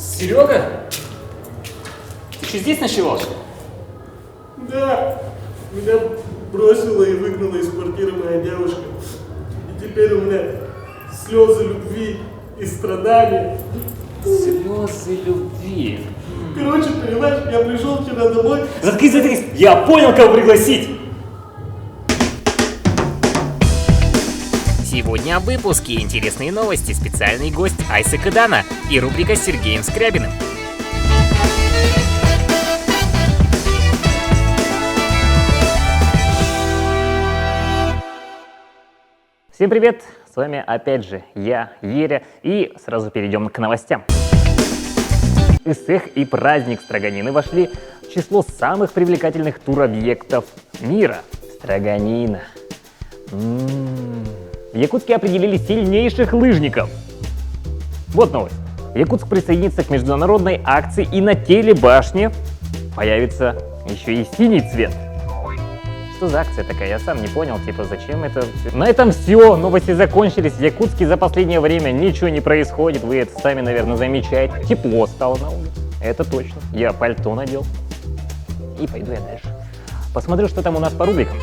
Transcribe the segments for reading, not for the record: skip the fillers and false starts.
Серега? Ты что, здесь ночевал? Да, меня бросила и выгнала из квартиры моя девушка. И теперь у меня слезы любви и страдания. Слезы любви. Короче, понимаешь, я пришел вчера домой. Заткнись! Я понял, кого пригласить! Сегодня в выпуске интересные новости, специальный гость Айса Кадана и рубрика с Сергеем Скрябиным. Всем привет! С вами опять же я, Еря, и сразу перейдем к новостям. Эссех и праздник Строганины вошли в число самых привлекательных туробъектов мира. Строганина. В Якутске определили сильнейших лыжников. Вот новость. Якутск присоединится к международной акции, и на телебашне появится еще и синий цвет. Что за акция такая? Я сам не понял, типа, зачем это? На этом все, новости закончились. В Якутске за последнее время ничего не происходит. Вы это сами, наверное, замечаете. Тепло стало на улице. Это точно. Я пальто надел. И пойду я дальше. Посмотрю, что там у нас по рубрикам.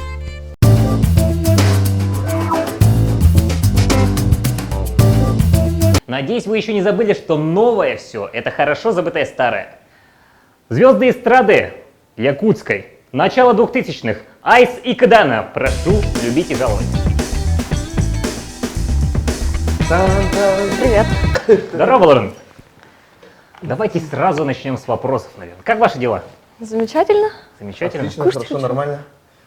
Надеюсь, вы еще не забыли, что новое все – это хорошо забытое старое. Звезды эстрады якутской. Начало 2000-х. Айс и Кадана. Прошу любить и жаловать. Привет. Здорово, Лорен. Давайте сразу начнем с вопросов, наверное. Как ваши дела? Замечательно. Замечательно? Отлично, Кушать хорошо, хочу. нормально.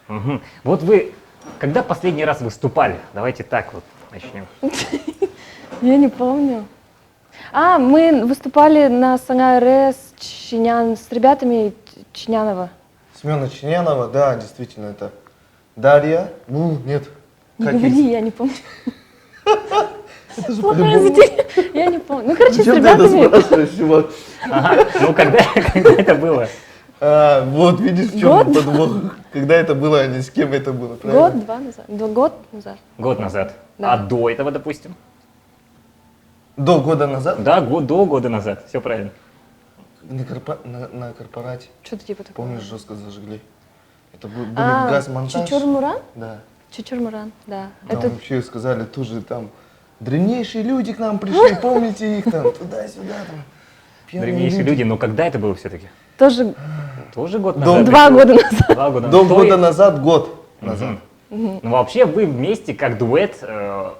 Угу. Вот вы когда последний раз выступали? Давайте так вот начнем. Я не помню. Мы выступали на СНГРС с ребятами Чинянова. Семена Чинянова, да, действительно, это Дарья. Нет. Не как говори, их? я не помню. Это же Плохая по-любому. затея. Я не помню. Ну, короче, с Зачем ты это ребятами. спрашиваешь, чувак? Ага. Ну, когда это было? Вот видишь, в чем Год? подвох. Когда это было, а не с кем это было, правильно? Год-два назад. Год назад. Год назад. Да. А до этого, допустим? До года назад? Да, до года назад. Все правильно. На корпорате. Что-то типа такого. Помнишь, жестко зажгли? Это были А, газмонтаж. Чучур-Муран? Да. Чучур-Муран, да. Там Это вообще сказали тоже там, древнейшие люди к нам пришли, помните их там, туда-сюда там. Первые Древнейшие люди. Но когда это было все-таки? тоже Тоже год До- назад? 2 года назад. 2 года До назад. года назад, год назад. Ну, вообще, вы вместе, как дуэт, в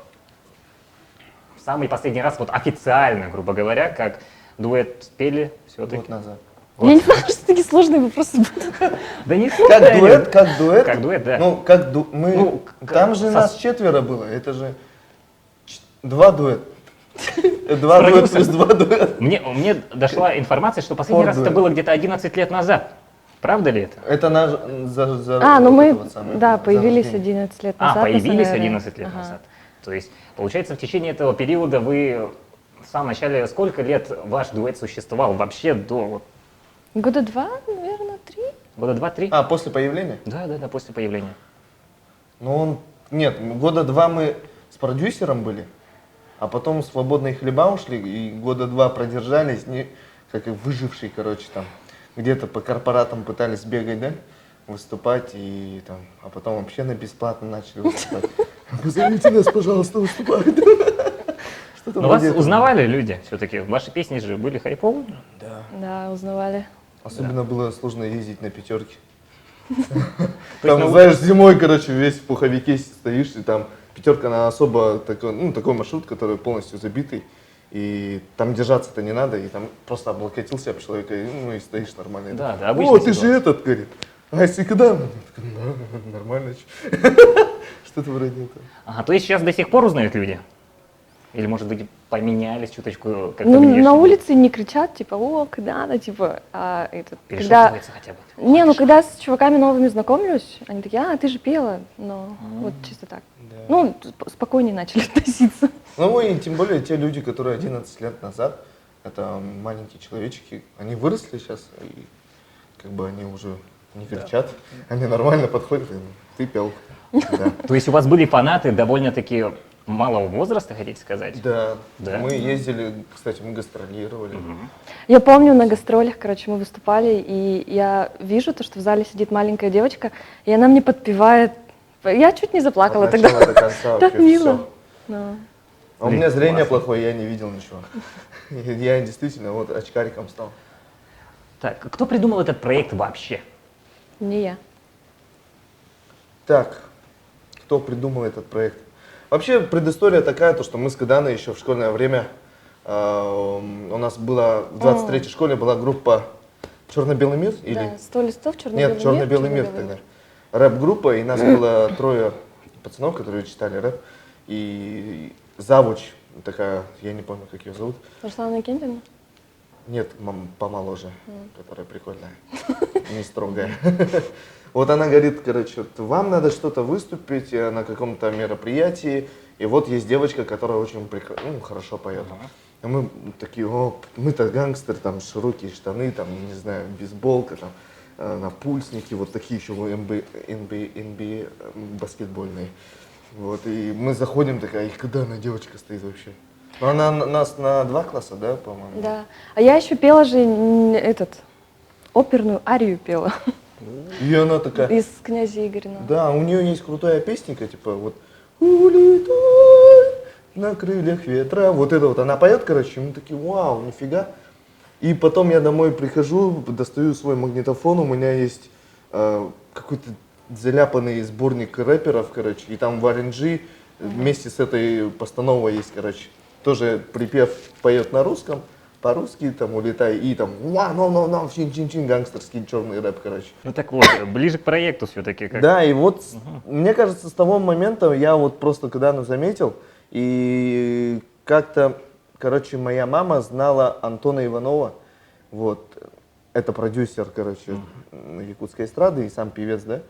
самый последний раз, вот официально, грубо говоря, как дуэт спели все-таки. Год назад. Я не знаю, что такие сложные вопросы будут. Да не Как дуэт, как дуэт? Как дуэт, да. Ну, как мы, Ну, там же со- нас 4 было, это же 2 дуэт. 2 дуэт Продюсер. плюс 2 дуэт. Мне дошла информация, что последний раз это дуэт. было где-то 11 лет назад. Правда ли это? Это наш Ну вот мы, это вот самое, да, появились зарождение. 11 лет назад. на Появились СНГРС. 11 лет Ага. назад. То есть, получается, в течение этого периода вы в самом начале, сколько лет ваш дуэт существовал вообще до вот, Года 2, наверное, 3. года 2-3? После появления? Да, после появления. Ну, нет, года 2 мы с продюсером были, а потом в свободные хлеба ушли, и года 2 продержались, как и выжившие, короче, там, где-то по корпоратам пытались бегать, да, выступать, и там, а потом вообще на бесплатно начали выступать. Позовите нас, пожалуйста, выступать. Что-то Но вас вроде этого. узнавали люди все-таки? Ваши песни же были хайповые? Да. Да, узнавали. Особенно было сложно ездить на пятерке. есть, Там, ну, знаешь, зимой, короче, весь в пуховике стоишь, и там пятерка, она особо такой маршрут, который полностью забитый, и там держаться-то не надо, и там просто облокотился об человека, и стоишь нормально. Да, да, О, обычная ты же ситуация. этот, говорит, Айси Кадана. Нормально. Что-то вроде этого. Ага, то есть сейчас до сих пор узнают люди? Или, может быть, поменялись чуточку как-то Ну, внешне? на улице не кричат, типа, о, когда-то, типа, когда... Перешептывается хотя бы. Не, ну, когда с чуваками новыми знакомлюсь, они такие, ты же пела, но вот чисто так. Ну, спокойнее начали относиться. Ну и тем более те люди, которые 11 лет назад, это маленькие человечки, они выросли сейчас, и как бы они уже не кричат, они нормально подходят, и ты пел. Да. То есть у вас были фанаты довольно-таки Малого возраста, хотите сказать? Да. Да? Мы ездили, кстати, мы гастролировали. Я помню, на гастролях, короче, мы выступали, и я вижу то, что в зале сидит маленькая девочка, и она мне подпевает. Я чуть не заплакала От тогда. начала до конца Так вообще мило. всё. Да. А у меня зрение Классно. плохое, я не видел ничего. Я действительно вот очкариком стал. Так, кто придумал этот проект вообще? Не я. Так, кто придумал этот проект? Вообще предыстория такая, то, что мы с Каданой еще в школьное время, у нас была в 23-й школе была группа «Черно-белый мир» или... Да, 100 листов, черно-белый Нет, «Черно-белый мир» тогда. Рэп-группа, и нас было трое пацанов, которые читали рэп. И завуч такая, я не помню, как ее зовут. Руслана Кентина? Нет, помоложе, которая прикольная, не строгая. Вот она говорит, короче, вот вам надо что-то выступить на каком-то мероприятии, и вот есть девочка, которая очень хорошо поет. И мы такие, о, мы-то гангстеры, там широкие штаны, там, не знаю, бейсболка, там, напульсники, вот такие еще NBA баскетбольные. Вот, и мы заходим, такая, их когда она девочка стоит вообще? Ну, она нас на 2 класса, да, по-моему? Да. А я еще пела же оперную арию пела И она такая, из «Князя Игорина». да, у нее есть крутая песенка, типа вот «Улетай на крыльях ветра», вот это вот, она поет, короче, и мы такие, вау, нифига. И потом я домой прихожу, достаю свой магнитофон, у меня есть какой-то заляпанный сборник рэперов, короче, и там в RNG вместе с этой постановой есть, короче, тоже припев поет на русском, по-русски, там, улетай, и там, no, чин-чин-чин, гангстерский черный рэп, короче. Ну так вот, ближе к проекту все-таки. Как... Да, и вот, мне кажется, с того момента я вот просто Кадану заметил, и как-то, короче, моя мама знала Антона Иванова, вот, это продюсер, короче, якутской эстрады и сам певец, да,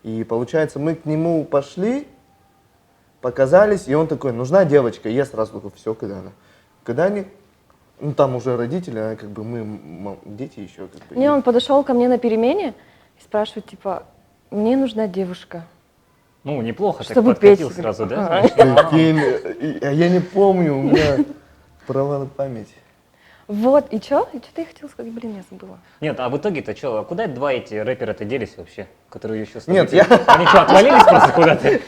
и получается, мы к нему пошли, показались, и он такой, нужна девочка, и я сразу такой, все, Кадана. Кадане, ну там уже родители, а как бы мы дети еще, как бы. Не, он подошел ко мне на перемене и спрашивает, типа, мне нужна девушка. Ну, неплохо, Чтобы так подкатил петь. сразу, да? Ага. Прикинь, я не помню, у меня права на память. Вот, и что? И что-то я хотела сказать, блин, я забыла. Нет, а в итоге-то что, а куда два эти рэпера-то делись вообще, которые еще Нет, Они что, отвалились просто куда-то?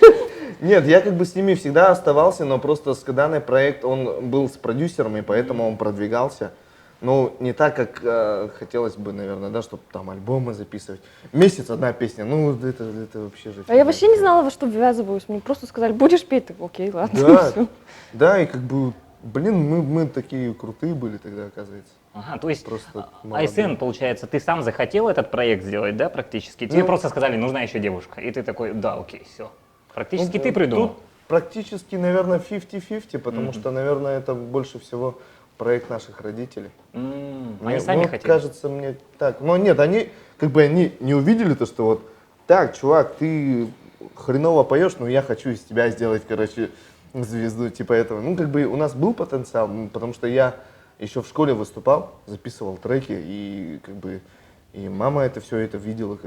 Нет, я как бы с ними всегда оставался, но просто с Каданой проект, он был с продюсером, и поэтому он продвигался. Ну, не так, как хотелось бы, наверное, да, чтобы там альбомы записывать. Месяц одна песня, ну, это вообще же... А я вообще не знала, во что ввязываюсь. Мне просто сказали, будешь петь? Так, окей, ладно. Да, всё. да, и как бы, блин, мы такие крутые были тогда, оказывается. Ага, то есть Просто Айсен, получается, ты сам захотел этот проект сделать, да, практически? Тебе Ну, просто сказали, нужна еще девушка, и ты такой, да, окей, все. Практически Ну, ты придумал. Тут практически, наверное, 50-50, потому что, наверное, это больше всего проект наших родителей. Они сами ну, хотели? кажется мне так. Но нет, они они не увидели то, что вот так, чувак, ты хреново поешь, но я хочу из тебя сделать, короче, звезду, типа этого. Ну, как бы у нас был потенциал, потому что я еще в школе выступал, записывал треки, и как бы и мама это все это видела,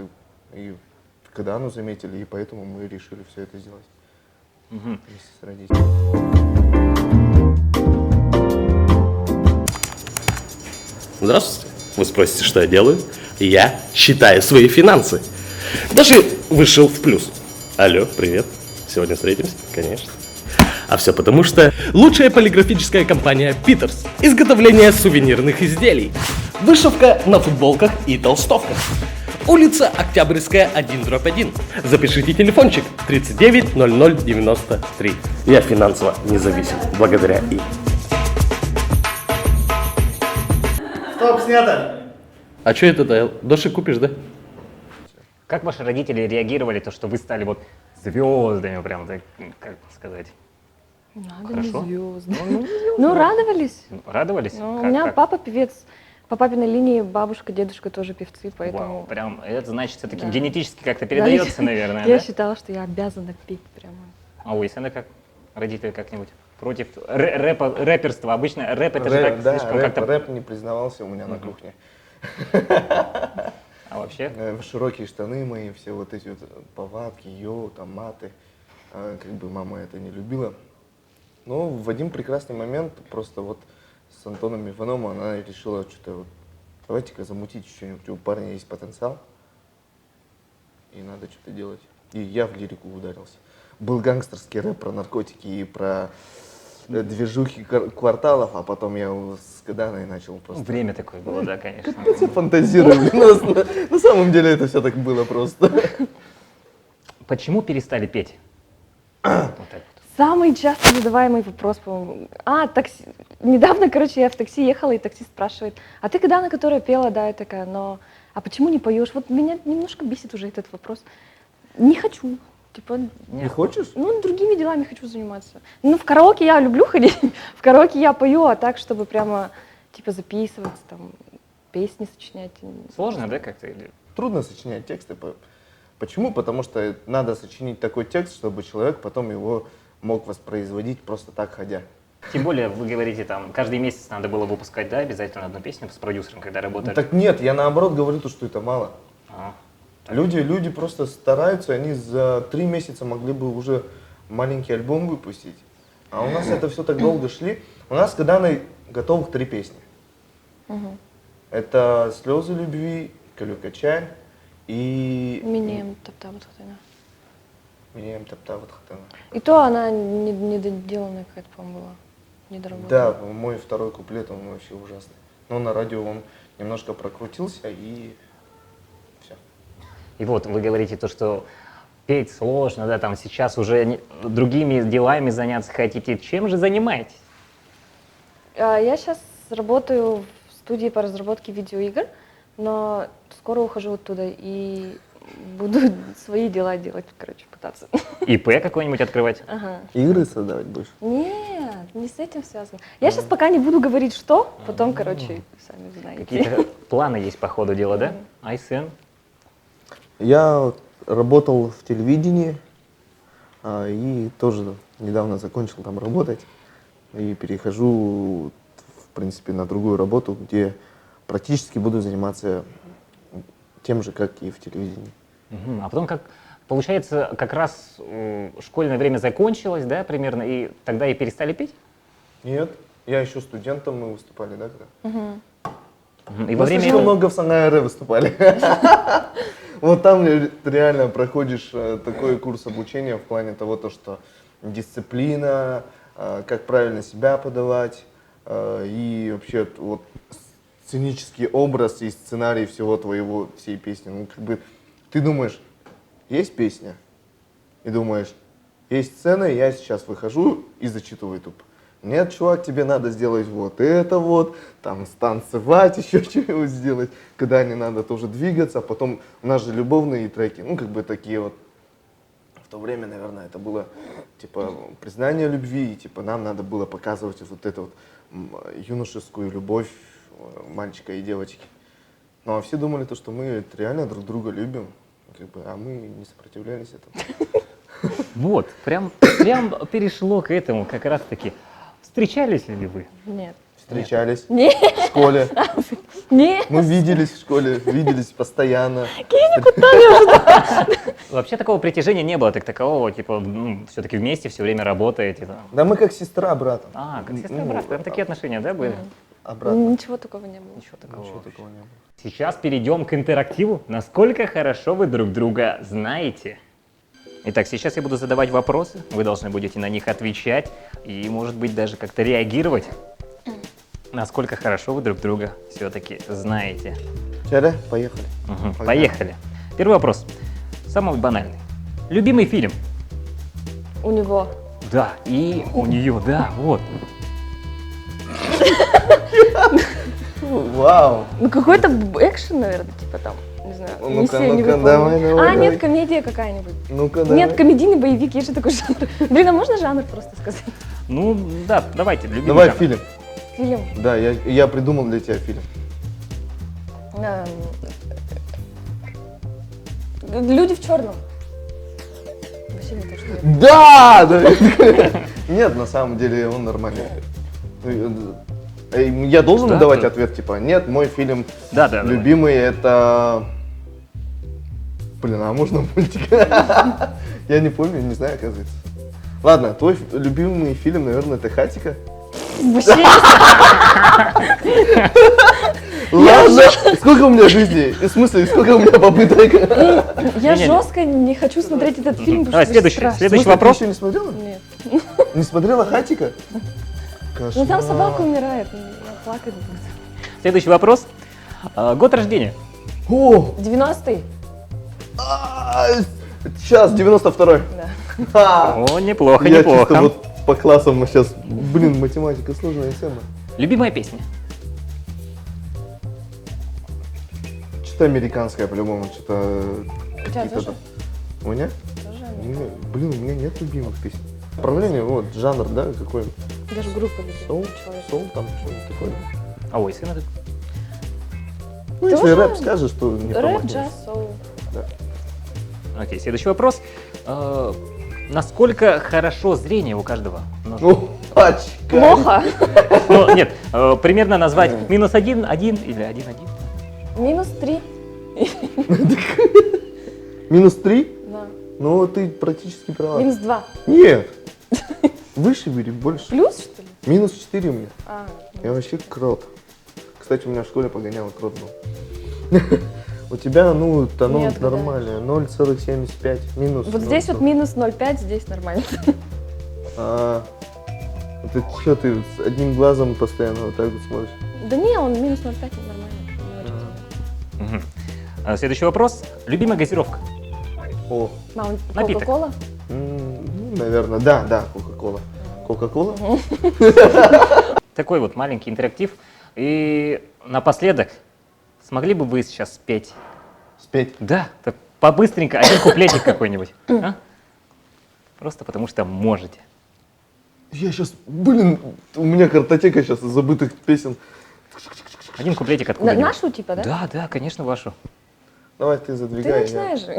и Кадану заметили, и поэтому мы решили все это сделать вместе с родителями. Здравствуйте. Вы спросите, что я делаю? Я считаю свои финансы. Даже вышел в плюс. Алло, привет. Сегодня встретимся? Конечно. А все потому, что лучшая полиграфическая компания Питерс. Изготовление сувенирных изделий. Вышивка на футболках и толстовках. Улица Октябрьская, 1/1. Запишите телефончик 39 00 93. Я финансово независим благодаря им. Стоп, снято! А что это? Доши купишь, да? Как ваши родители реагировали, то, что вы стали вот звездами, прям так, как сказать? Надо не Хорошо. звезды. Ну, радовались. Радовались? Ну, у Как- меня как? папа певец. По папиной линии бабушка, дедушка тоже певцы, Вау, поэтому... прям, это значит, все-таки Да. генетически как-то Да, передается, наверное, Я да? считала, что я обязана петь прямо. А у Исена как? Родители как-нибудь против рэперства? Обычно рэп это же Рэп, так да, слишком рэп, как-то... рэп не признавался у меня на кухне. А вообще? Широкие штаны мои, все вот эти вот повадки, там маты. Как бы мама это не любила. Ну, в один прекрасный момент просто вот с Антоном Ивановым она решила что-то вот, давайте-ка замутить что-нибудь, у парня есть потенциал, и надо что-то делать. И я в лирику ударился. Был гангстерский рэп про наркотики и про движухи кварталов, а потом я с Каданой начал просто... Время такое было, да, конечно. Все фантазировали. На самом деле это все так было просто. Почему перестали петь? Вот так вот. Самый часто задаваемый вопрос, по-моему. Такси. Недавно, короче, я в такси ехала, и таксист спрашивает, а ты Кадана, которая пела, да, я такая, но а почему не поешь? Вот меня немножко бесит уже этот вопрос. Не хочу. Типа, Не хочешь? ну, другими делами хочу заниматься. Ну, в караоке я люблю ходить, в караоке я пою, а так, чтобы прямо, типа, записываться, там, песни сочинять. Сложно, да, как-то? Или... Трудно сочинять тексты. Почему? Потому что надо сочинить такой текст, чтобы человек потом его мог воспроизводить просто так ходя. Тем более, вы говорите, там, каждый месяц надо было выпускать, да, обязательно одну песню с продюсером, когда работали. Ну, так нет, я наоборот говорю, что это мало. А, Люди просто стараются, они за 3 месяца могли бы уже маленький альбом выпустить. А у нас это все так долго шли. У нас с Каданой готовых 3 песни. Мгм. Это «Слезы любви», «Калюкачаль» и... Минем, топтам, топтам. «Минем тапта вот хатана». И то она не доделанная какая-то, по-моему, была. Недоработанная. Да, мой второй куплет, он вообще ужасный. Но на радио он немножко прокрутился и все. И вот вы говорите то, что петь сложно, да, там сейчас уже другими делами заняться хотите. Чем же занимаетесь? Я сейчас работаю в студии по разработке видеоигр, но скоро ухожу оттуда и буду свои дела делать, короче, пытаться. ИП какой-нибудь открывать? Ага. Игры создавать больше? Нет, не с этим связано. Я сейчас пока не буду говорить, что, потом, короче, сами знаете. Какие-то планы есть по ходу дела, да? Айсен? Я работал в телевидении и тоже недавно закончил там работать. И перехожу, в принципе, на другую работу, где практически буду заниматься тем же, как и в телевидении. Мгм. А потом, как получается, как раз школьное время закончилось, да, примерно, и тогда и перестали петь? Нет, я еще студентом, мы выступали, да, когда? Мгм. Мгм. И во время Слишком этого... много в Санаэре выступали. Вот там реально проходишь такой курс обучения в плане того, что дисциплина, как правильно себя подавать, и вообще вот сценический образ и сценарий всего твоего, всей песни. Ну, как бы ты думаешь, есть песня, и думаешь, есть сцена, и я сейчас выхожу и зачитываю тупо. Нет, чувак, тебе надо сделать вот это вот, там станцевать, еще что-нибудь сделать. Когда не надо, тоже двигаться. А потом у нас же любовные треки, ну, как бы такие вот. В то время, наверное, это было, типа, признание любви, и, типа, нам надо было показывать вот эту вот юношескую любовь мальчика и девочки. Ну, а все думали, что мы реально друг друга любим, как бы, а мы не сопротивлялись этому. Вот, прям перешло к этому как раз-таки. Встречались ли вы? Нет. Встречались Нет. в школе. Нет. Мы виделись в школе, виделись постоянно. Вообще такого притяжения не было, так такового, типа, все-таки вместе все время работаете. Там. Да мы как сестра-брат. Как сестра-брат, прям такие отношения, да, были? Обратно. Ничего такого не было. Ничего такого. Ничего такого не было. Сейчас перейдем к интерактиву. Насколько хорошо вы друг друга знаете? Итак, сейчас я буду задавать вопросы, вы должны будете на них отвечать и, может быть, даже как-то реагировать. Насколько хорошо вы друг друга все-таки знаете. Чаря, поехали. Мгм, поехали. Первый вопрос. Самый банальный. Любимый фильм? У него. Да, и у нее, да, вот. Вау. Ну, какой-то экшен, наверное, типа там, не знаю, Ну-ка, миссия ну-ка, невыполнима. давай, давай. Нет, комедия какая-нибудь. Ну-ка, давай. Нет, комедийный боевик, есть же такой жанр. Блин, а можно жанр просто сказать? Ну, да, давайте, любимый Давай жанр. фильм. Фильм. Да, я придумал для тебя фильм. Люди в черном. Вообще не то, что я. Да! Нет, на самом деле он нормальный. Я должен Да, давать да. ответ, типа, нет, мой фильм Да, да. любимый это... Блин, а можно мультик? Я не помню, не знаю, оказывается. Ладно, твой любимый фильм, наверное, это «Хатико». Вообще, Ладно, сколько у меня жизней? В смысле, сколько у меня попыток? я Не-не-не. жестко не хочу смотреть этот фильм, Давай, потому что следующий, страшно. В следующий смысле, вопрос. Ты еще не смотрела? Нет. Не смотрела «Хатико»? Ну там собака умирает, я плакать буду. Следующий вопрос. Год рождения. О, 90-й? сейчас, 92-й. Да. Ха! О, неплохо, Я неплохо. чисто вот по классам мы сейчас... Блин, математика сложная тема. Любимая песня. Что-то американское, по-любому, что-то... У тебя какие-то тоже? там- У меня? Тоже У меня- Блин, у меня нет любимых песен. Направление, вот, жанр, да, какой? даже группа любит. Соул, человек. соул там, что-нибудь такое. А ой, сын это. Ну, если Тоже рэп скажешь, то не Рэп, промахнешься. джаз, соул. Окей, следующий вопрос. Насколько хорошо зрение у каждого? Ну, очка. Плохо. Ну, нет, примерно назвать -1, 1 или 1, 1. -3. -3? Да. Ну, ты практически права. -2. Нет. Выше бери, больше. Плюс, что ли? -4 у меня. А, Я вообще крот. Кстати, у меня в школе погонял крот был. У тебя, ну, оно Нет, да. нормальное, 0,75 минус. вот здесь вот -0,5, здесь нормально. Это что, ты с одним глазом постоянно вот так вот смотришь? Да не, он -0,5 нормально. Не очень. Мгм. Следующий вопрос. Любимая газировка. О, Мам, Напиток. Кока-кола? наверное, да, Кока-кола. Кока-кола? Такой вот маленький интерактив. И напоследок, смогли бы вы сейчас спеть? Спеть. Да, так побыстренько, один куплетик какой-нибудь. А? Просто потому что можете. Я сейчас, блин, у меня картотека сейчас забытых песен. Один куплетик откуда-нибудь. Нашу типа, да? Да, конечно, вашу. Давай ты Ты задвигай. начинаешь же.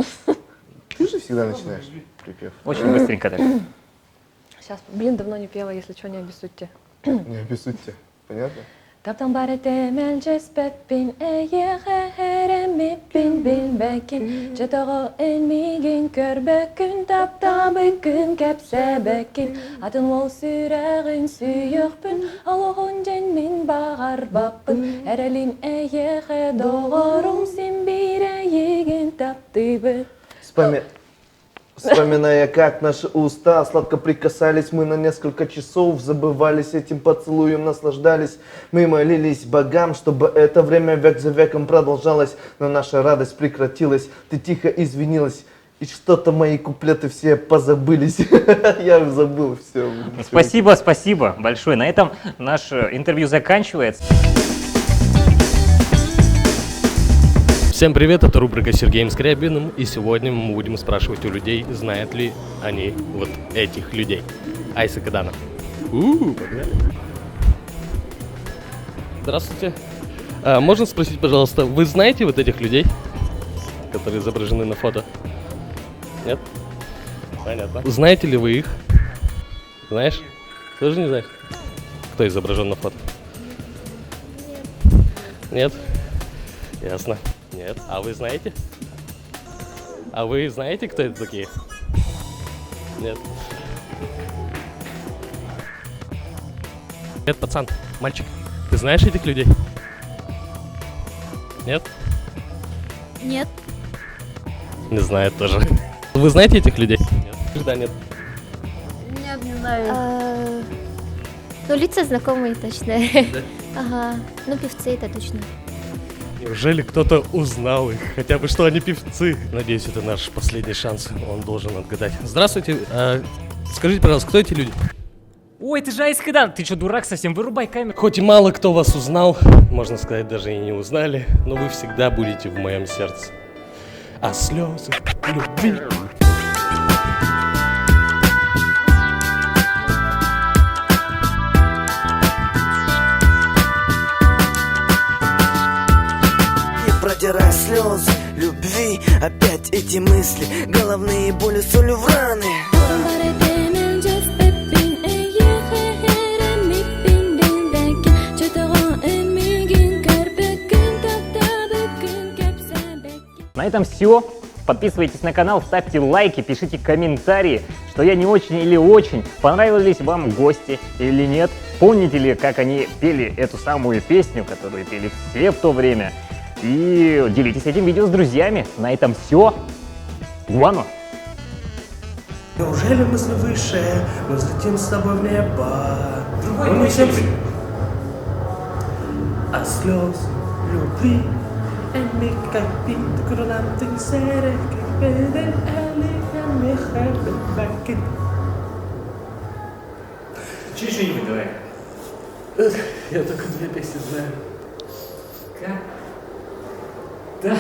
Ты же всегда начинаешь припев. Очень быстренько так. Сейчас, блин, давно не пела, если что, не обессудьте. Не обессудьте. Понятно? Таптан бары темел жеспеппин эйехеремиппин билбекин жетого элмигин көрбөкүн таптабыкын кепсебекин атын ол сүрөгүн сүйөкпүн алогун женмин багар баппын эрелин эйехе догорум син бирейигин таптыбын. Вспоминая, как наши уста сладко прикасались, мы на несколько часов забывались этим поцелуем, наслаждались. Мы молились богам, чтобы это время век за веком продолжалось, но наша радость прекратилась. Ты тихо извинилась, и что-то мои куплеты все позабылись. Я забыл все. Спасибо большое. На этом наше интервью заканчивается. Всем привет, это рубрика с Сергеем Скрябиным, и сегодня мы будем спрашивать у людей, знают ли они вот этих людей. Айсека Дана. Погнали. Здравствуйте. Можно спросить, пожалуйста, вы знаете вот этих людей, которые изображены на фото? Нет? Понятно. Знаете ли вы их? Знаешь? Тоже не знаешь? Кто изображен на фото? Нет. Ясно. Нет. А вы знаете? А вы знаете, кто это такие? Нет. Нет, пацан, мальчик, ты знаешь этих людей? Нет? Нет. Не знаю тоже. Вы знаете этих людей? Нет. Да, нет. Нет, не знаю. Ну, лица знакомые точно. Ага. Ну, певцы это точно. Неужели кто-то узнал их? Хотя бы что они певцы? Надеюсь, это наш последний шанс. Он должен отгадать. Здравствуйте. Скажите, пожалуйста, кто эти люди? Ой, ты же Айсек Дан. Ты что, дурак совсем? Вырубай камеру. Хоть и мало кто вас узнал, можно сказать, даже и не узнали, но вы всегда будете в моем сердце. А слезы любви. Продирая слезы любви, опять эти мысли, головные боли солью в раны. На этом все. Подписывайтесь на канал, ставьте лайки, пишите комментарии, что я не очень или очень, понравились вам гости или нет. Помните ли, как они пели эту самую песню, которую пели все в то время? И делитесь этим видео с друзьями. На этом все. Гуано! Неужели мысли выше, мы взлетим с тобой в небо? Унесемся от слез любви. Эми капит кронантин серек, беден эми хэббет бакет. Че что-нибудь давай? Я только 2 песни знаю. Как? Так.